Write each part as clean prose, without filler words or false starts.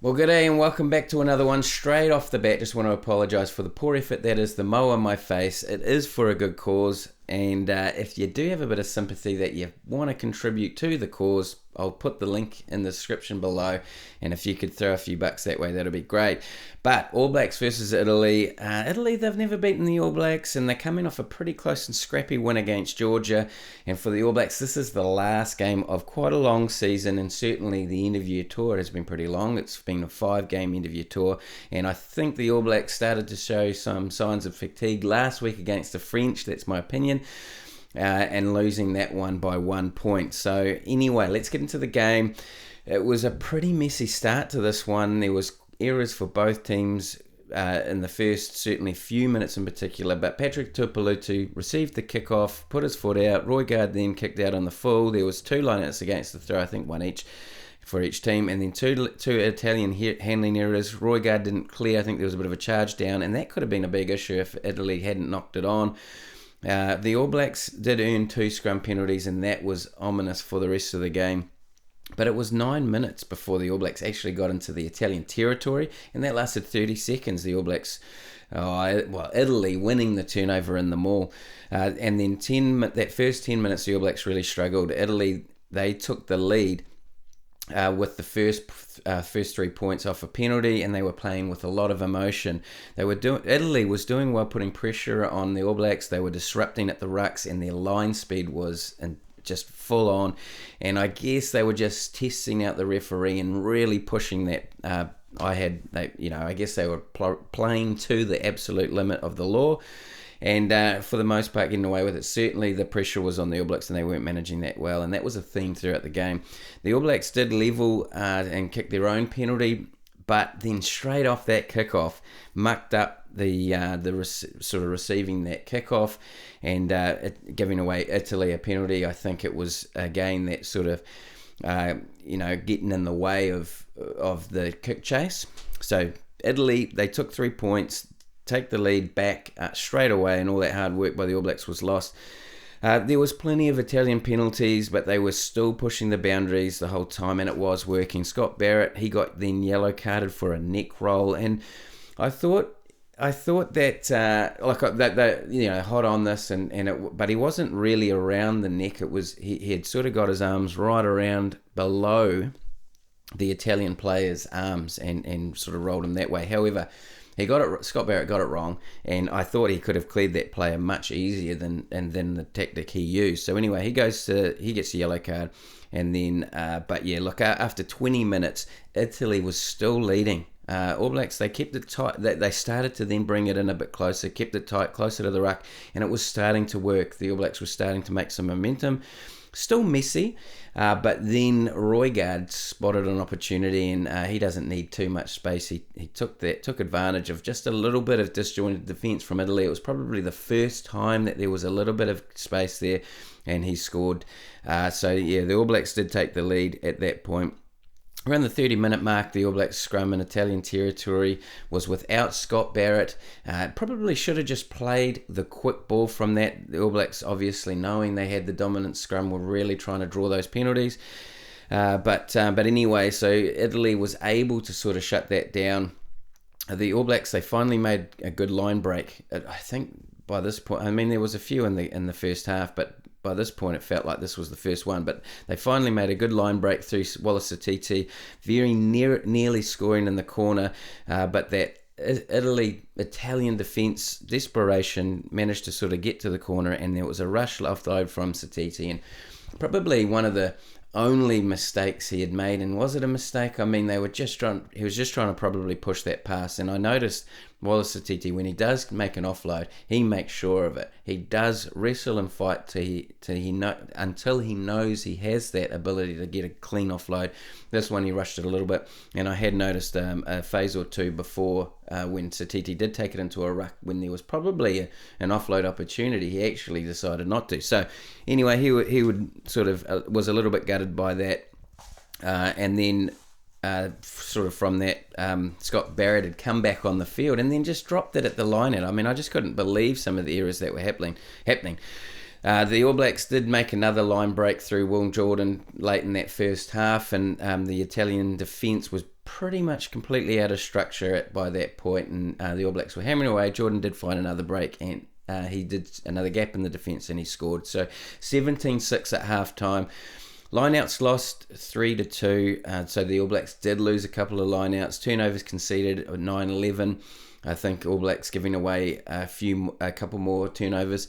Well, good day and welcome back to another one. Straight off the bat, just want to apologise for the poor effort that is the mo on my face. It is for a good cause, and if you do have a bit of sympathy that you want to contribute to the cause, I'll put the link in the description below, and if you could throw a few bucks that way, that'll be great. But All Blacks versus Italy. Italy, they've never beaten the All Blacks, and they're coming off a pretty close and scrappy win against Georgia. And for the All Blacks, this is the last game of quite a long season, and certainly the end of year tour has been pretty long. It's been a 5-game end of year tour, and I think the All Blacks started to show some signs of fatigue last week against the French. That's my opinion. And losing that one by 1 point. So anyway, let's get into the game. It was a pretty messy start to this one. There was errors for both teams in the first, certainly few minutes in particular, but Patrick Tuipulotu received the kickoff, put his foot out. Roygaard then kicked out on the full. There was 2 lineouts against the throw, I think one each for each team, and then two Italian handling errors. Roygaard didn't clear. I think there was a bit of a charge down, and that could have been a big issue if Italy hadn't knocked it on. The All Blacks did earn 2 scrum penalties, and that was ominous for the rest of the game. But it was 9 minutes before the All Blacks actually got into the Italian territory, and that lasted 30 seconds. The All Blacks, Italy winning the turnover in the maul. And then that first 10 minutes, the All Blacks really struggled. Italy, they took the lead with the first 3 points off a penalty, and they were playing with a lot of emotion. Italy was doing well, putting pressure on the All Blacks. They were disrupting at the rucks, and their line speed was just full on. And I guess they were just testing out the referee and really pushing that. I guess they were playing to the absolute limit of the law. And for the most part, getting away with it. Certainly the pressure was on the All Blacks, and they weren't managing that well, and that was a theme throughout the game. The All Blacks did level and kick their own penalty, but then straight off that kickoff, mucked up sort of receiving that kickoff and giving away Italy a penalty. I think it was, again, that sort of getting in the way of the kick chase. So Italy, they took 3 points, take the lead back straight away, and all that hard work by the All Blacks was lost. There was plenty of Italian penalties, but they were still pushing the boundaries the whole time, and it was working. Scott Barrett, he got then yellow carded for a neck roll, and I thought that hot on this, but he wasn't really around the neck. It was he had sort of got his arms right around below the Italian player's arms and sort of rolled him that way. However, Scott Barrett got it wrong, and I thought he could have cleared that player much easier than the tactic he used. So anyway, he gets a yellow card, and then after 20 minutes, Italy was still leading. All Blacks, they kept it tight. They started to then bring it in a bit closer, kept it tight, closer to the ruck, and it was starting to work. The All Blacks were starting to make some momentum. Still messy, but then Roygaard spotted an opportunity, and he doesn't need too much space. He took advantage of just a little bit of disjointed defence from Italy. It was probably the first time that there was a little bit of space there, and he scored. The All Blacks did take the lead at that point. Around the 30-minute mark, the All Blacks scrum in Italian territory was without Scott Barrett. Probably should have just played the quick ball from that. The All Blacks, obviously knowing they had the dominant scrum, were really trying to draw those penalties. But anyway, so Italy was able to sort of shut that down. The All Blacks, they finally made a good line break. I think by this point, I mean, there was a few in the first half, but by this point, it felt like this was the first one, but they finally made a good line break through Wallace Satiti, very nearly scoring in the corner, but that Italian defence desperation managed to sort of get to the corner, and there was a rush offload from Satiti, and probably one of the only mistakes he had made. And was it a mistake? I mean, he was just trying to probably push that pass, and I noticed Wallace Satiti, when he does make an offload, he makes sure of it. He does wrestle and fight until he knows he has that ability to get a clean offload. This one he rushed it a little bit, and I had noticed a phase or two before when Satiti did take it into a ruck, when there was probably an offload opportunity, he actually decided not to. So anyway, he would sort of was a little bit gutted by that, and then sort of from that, Scott Barrett had come back on the field and then just dropped it at the line out. I mean, I just couldn't believe some of the errors that were happening. The All Blacks did make another line break through Will Jordan late in that first half, and the Italian defence was pretty much completely out of structure by that point, and the All Blacks were hammering away. Jordan did find another break, and he did another gap in the defence, and he scored. So 17-6 at half-time. Lineouts lost 3-2, so the All Blacks did lose a couple of lineouts. Turnovers conceded 9-11. I think All Blacks giving away a couple more turnovers.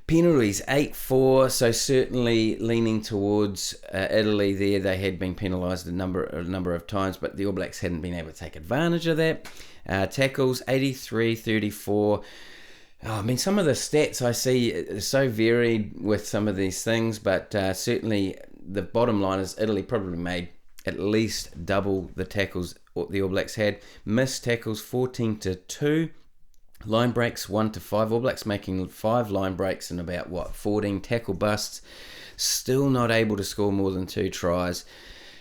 Penalties 8-4, so certainly leaning towards Italy there. They had been penalised a number of times, but the All Blacks hadn't been able to take advantage of that. Tackles 83-34. I mean, some of the stats I see are so varied with some of these things, but certainly the bottom line is Italy probably made at least double the tackles the All Blacks had. Missed tackles 14-2. Line breaks 1-5. All Blacks making 5 line breaks and about 14 tackle busts. Still not able to score more than 2 tries.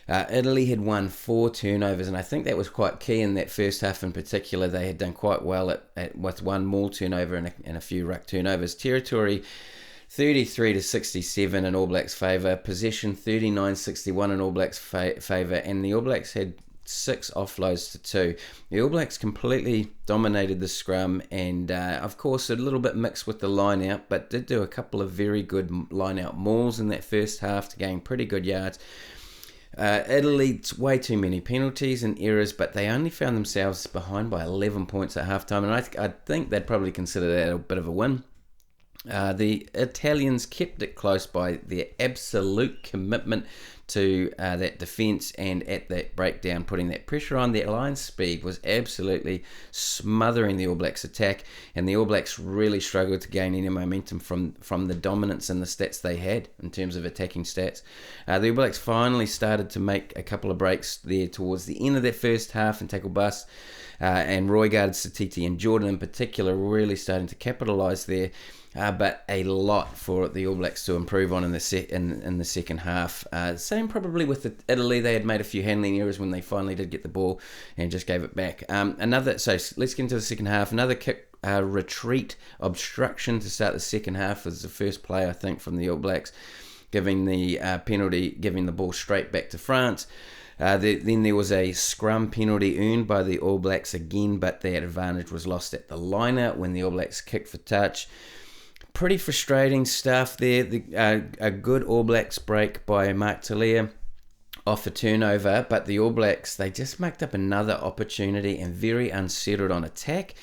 Italy had won 4 turnovers, and I think that was quite key in that first half in particular. They had done quite well with 1 maul turnover and a few ruck turnovers. Territory 33-67 in All Blacks' favour. Possession 39-61 in All Blacks' favour, and the All Blacks had 6 offloads to 2. The All Blacks completely dominated the scrum, and of course a little bit mixed with the line out, but did do a couple of very good line out mauls in that first half to gain pretty good yards. Italy, way too many penalties and errors, but they only found themselves behind by 11 points at halftime, and I think they'd probably consider that a bit of a win. The Italians kept it close by their absolute commitment to that defence, and at that breakdown putting that pressure on. Their line speed was absolutely smothering the All Blacks attack, and the All Blacks really struggled to gain any momentum from the dominance and the stats they had in terms of attacking stats. The All Blacks finally started to make a couple of breaks there towards the end of that first half and tackle busts, and Roygaard, Satiti and Jordan in particular really starting to capitalise there. But a lot for the All Blacks to improve on in the second half. Same probably with Italy. They had made a few handling errors when they finally did get the ball and just gave it back. So let's get into the second half. Another kick retreat obstruction to start the second half was the first play, I think, from the All Blacks, giving the penalty, giving the ball straight back to France. Then there was a scrum penalty earned by the All Blacks again, but that advantage was lost at the line-out when the All Blacks kicked for touch. Pretty frustrating stuff there. A good All Blacks break by Mark Talia off a turnover, but the All Blacks, they just mucked up another opportunity and very unsettled on attack.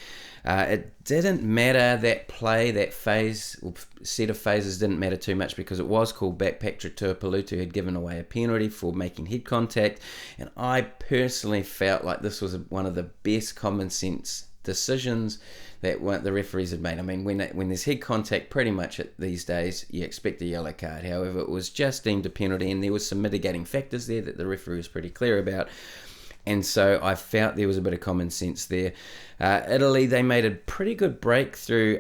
It didn't matter, that play, that phase, or set of phases didn't matter too much because it was called back. Patrick Tuipulotu had given away a penalty for making head contact, and I personally felt like this was one of the best common sense decisions that the referees had made. I mean, when there's head contact, pretty much these days, you expect a yellow card. However, it was just deemed a penalty, and there was some mitigating factors there that the referee was pretty clear about. And so I felt there was a bit of common sense there. Italy, they made a pretty good breakthrough.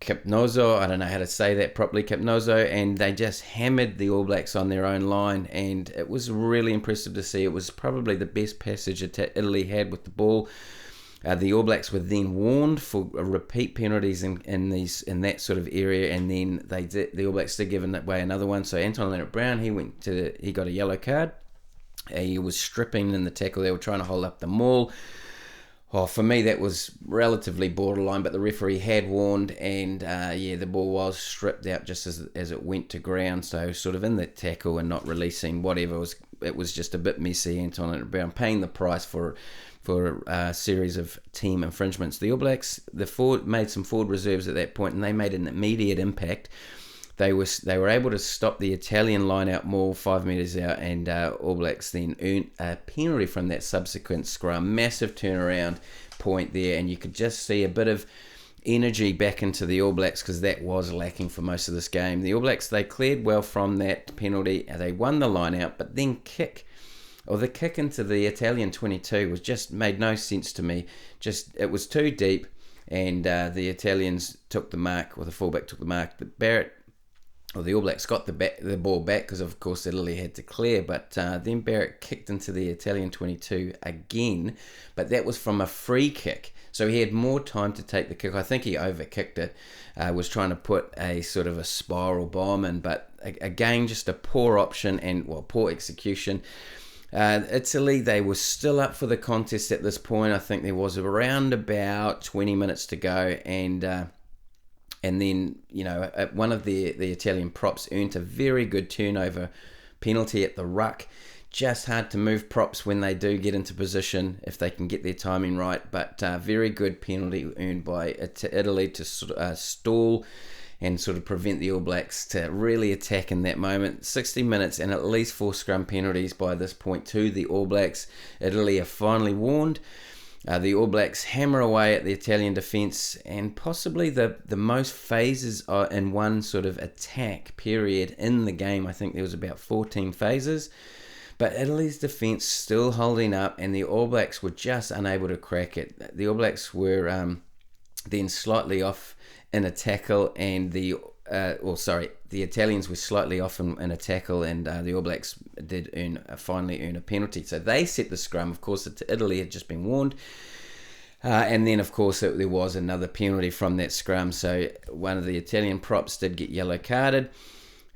Capnozzo, I don't know how to say that properly, Capnozzo, and they just hammered the All Blacks on their own line, and it was really impressive to see. It was probably the best passage Italy had with the ball. The All Blacks were then warned for repeat penalties in that sort of area, and then the All Blacks did give away another one. So Anton Leonard-Brown, he got a yellow card. He was stripping in the tackle. They were trying to hold up the maul. For me, that was relatively borderline, but the referee had warned, and the ball was stripped out just as it went to ground. So sort of in the tackle and not releasing whatever, it was just a bit messy. Anton Leonard-Brown paying the price for a series of team infringements. The All Blacks, made some forward reserves at that point, and they made an immediate impact. They were able to stop the Italian line-out maul 5 metres out, and All Blacks then earned a penalty from that subsequent scrum. Massive turnaround point there, and you could just see a bit of energy back into the All Blacks because that was lacking for most of this game. The All Blacks, they cleared well from that penalty. They won the line-out, but then the kick into the Italian 22 just made no sense to me. It was too deep, and the Italians took the mark, or the fullback took the mark. But the All Blacks got the ball back because, of course, Italy had to clear. But then Barrett kicked into the Italian 22 again, but that was from a free kick. So he had more time to take the kick. I think he overkicked it, was trying to put a sort of a spiral bomb in, but again, just a poor option and poor execution. Italy, they were still up for the contest at this point. I think there was around about 20 minutes to go, and then, one of the Italian props earned a very good turnover penalty at the ruck. Just hard to move props when they do get into position if they can get their timing right, but very good penalty earned by Italy to stall and sort of prevent the All Blacks to really attack in that moment. 60 minutes and at least 4 scrum penalties by this point to the All Blacks. Italy are finally warned. The All Blacks hammer away at the Italian defence, and possibly the most phases in one sort of attack period in the game. I think there was about 14 phases. But Italy's defence still holding up, and the All Blacks were just unable to crack it. The All Blacks were then slightly off in a tackle, and the Italians were slightly off in a tackle, and the All Blacks did finally earn a penalty. So they set the scrum. Of course, Italy had just been warned. And then, of course, there was another penalty from that scrum. So one of the Italian props did get yellow carded.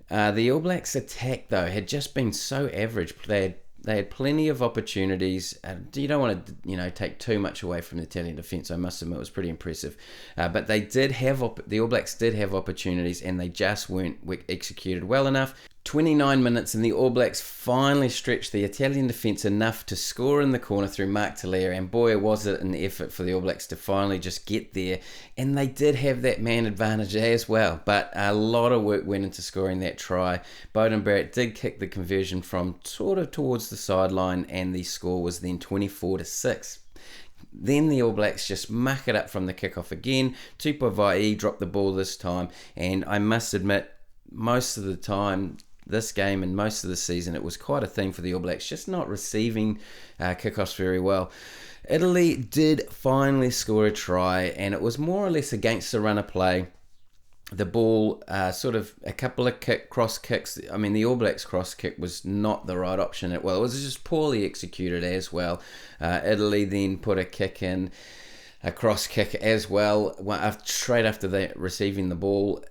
The All Blacks' attack, though, had just been so average. They had plenty of opportunities. You don't want to, take too much away from the Italian defence. I must admit, it was pretty impressive. But they did have the All Blacks did have opportunities, and they just weren't executed well enough. 29 minutes, and the All Blacks finally stretched the Italian defence enough to score in the corner through Mark Talia, and boy, was it an effort for the All Blacks to finally just get there. And they did have that man advantage as well, but a lot of work went into scoring that try. Beauden Barrett did kick the conversion from sort of towards the sideline, and the score was then 24-6. Then the All Blacks just muck it up from the kickoff again. Tupavai dropped the ball this time, and I must admit, most of the time, this game and most of the season, it was quite a thing for the All Blacks, just not receiving kickoffs very well. Italy did finally score a try, and it was more or less against the run of play. The ball, sort of a couple of cross kicks. I mean, the All Blacks cross kick was not the right option. It was just poorly executed as well. Italy then put a kick in, a cross kick as well, straight after receiving the ball.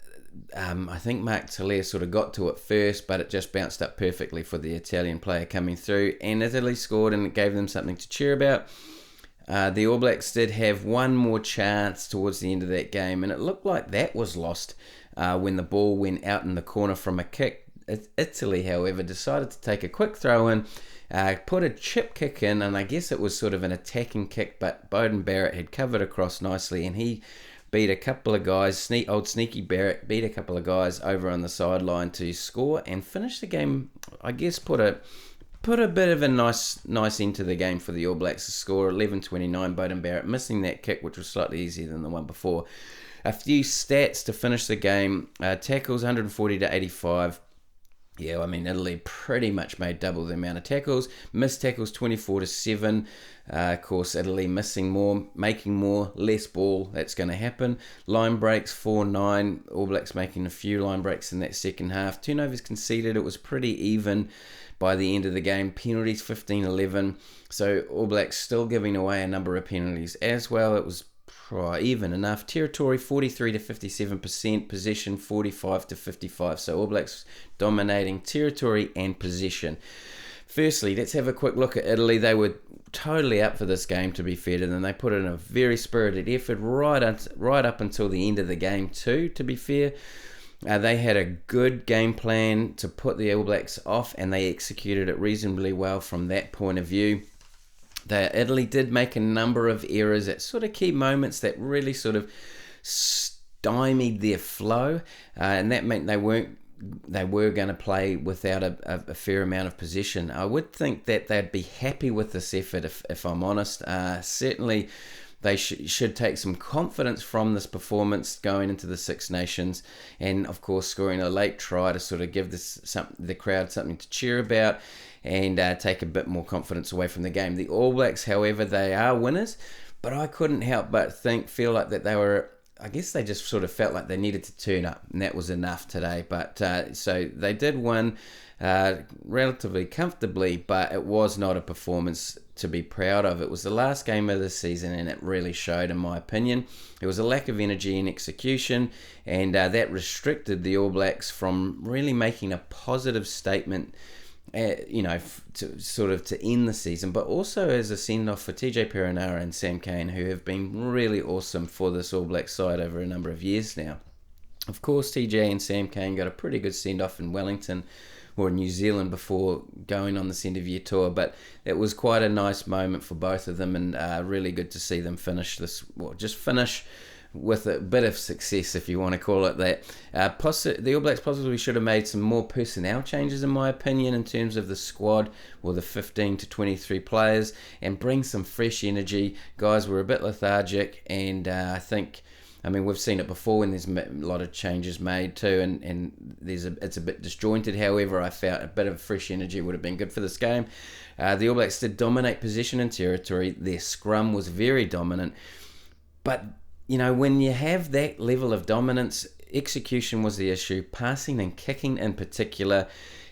I think Mark Talia sort of got to it first, but it just bounced up perfectly for the Italian player coming through, and Italy scored, and it gave them something to cheer about. The All Blacks did have one more chance towards the end of that game, and it looked like that was lost when the ball went out in the corner from a kick. Italy, however, decided to take a quick throw in, put a chip kick in, and I guess it was sort of an attacking kick, but Beauden Barrett had covered across nicely, and he beat a couple of guys, old sneaky Barrett beat a couple of guys over on the sideline to score and finish the game. I guess put a bit of a nice end to the game for the All Blacks to score 11-29. Beauden Barrett missing that kick, which was slightly easier than the one before. A few stats to finish the game. Tackles 140-85. Yeah, I mean, Italy pretty much made double the amount of tackles. Missed tackles 24-7. Of course, Italy missing more, making more, less ball. That's going to happen. Line breaks 4-9. All Blacks making a few line breaks in that second half. Turnovers conceded. It was pretty even by the end of the game. Penalties 15-11. So All Blacks still giving away a number of penalties as well. It was even enough. Territory 43-57%, possession 45-55. So All Blacks dominating territory and possession. Firstly, let's have a quick look at Italy. They were totally up for this game, to be fair to them. They put in a very spirited effort right up until the end of the game too, to be fair. They had a good game plan to put the All Blacks off, and they executed it reasonably well from that point of view. Italy did make a number of errors at sort of key moments that really sort of stymied their flow, and that meant they were going to play without a fair amount of possession. I would think that they'd be happy with this effort, if I'm honest. Certainly, they should take some confidence from this performance going into the Six Nations, and of course scoring a late try to sort of give the crowd something to cheer about and take a bit more confidence away from the game. The All Blacks, however, they are winners, but I couldn't help but feel like that they were, I guess they just sort of felt like they needed to turn up, and that was enough today. But so they did win relatively comfortably, but it was not a performance to be proud of. It was the last game of the season, and it really showed, in my opinion. There was a lack of energy and execution, and that restricted the All Blacks from really making a positive statement to end the season, but also as a send-off for TJ Perenara and Sam Cane, who have been really awesome for this All Black side over a number of years now. Of course, TJ and Sam Cane got a pretty good send-off in Wellington or New Zealand before going on this end-of-year tour, but it was quite a nice moment for both of them, and really good to see them finish with a bit of success, if you want to call it that. The All Blacks possibly should have made some more personnel changes, in my opinion, in terms of the squad, or the 15 to 23 players, and bring some fresh energy. Guys were a bit lethargic, and we've seen it before when there's a lot of changes made too, and it's a bit disjointed. However, I felt a bit of fresh energy would have been good for this game. The All Blacks did dominate position and territory. Their scrum was very dominant, but when you have that level of dominance, execution was the issue, passing and kicking in particular,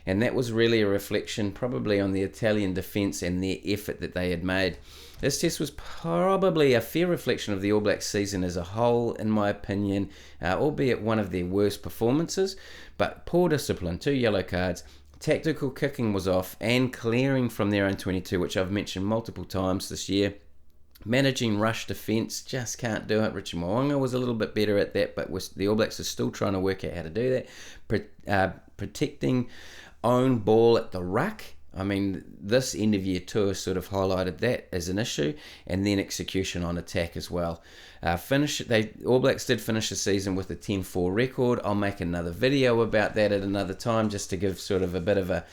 and that was really a reflection probably on the Italian defence and their effort that they had made. This test was probably a fair reflection of the All Blacks season as a whole, in my opinion, albeit one of their worst performances, but poor discipline, 2 yellow cards, tactical kicking was off, and clearing from their own 22, which I've mentioned multiple times this year. Managing rush defence, just can't do it. Richie Mo'unga was a little bit better at that, but the All Blacks are still trying to work out how to do that. Protecting own ball at the ruck. This end-of-year tour sort of highlighted that as an issue, and then execution on attack as well. All Blacks did finish the season with a 10-4 record. I'll make another video about that at another time, just to give sort of a bit of a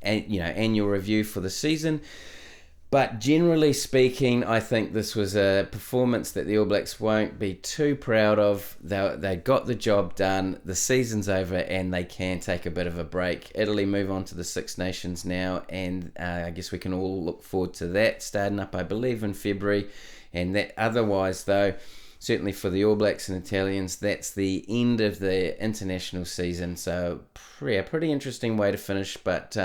annual review for the season. But generally speaking, I think this was a performance that the All Blacks won't be too proud of. They got the job done, the season's over, and they can take a bit of a break. Italy move on to the Six Nations now, and I guess we can all look forward to that, starting up, I believe, in February. And that otherwise, though, certainly for the All Blacks and Italians, that's the end of the international season. So, yeah, pretty interesting way to finish, but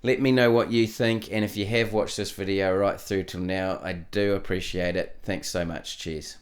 let me know what you think, and if you have watched this video right through till now, I do appreciate it. Thanks so much. Cheers.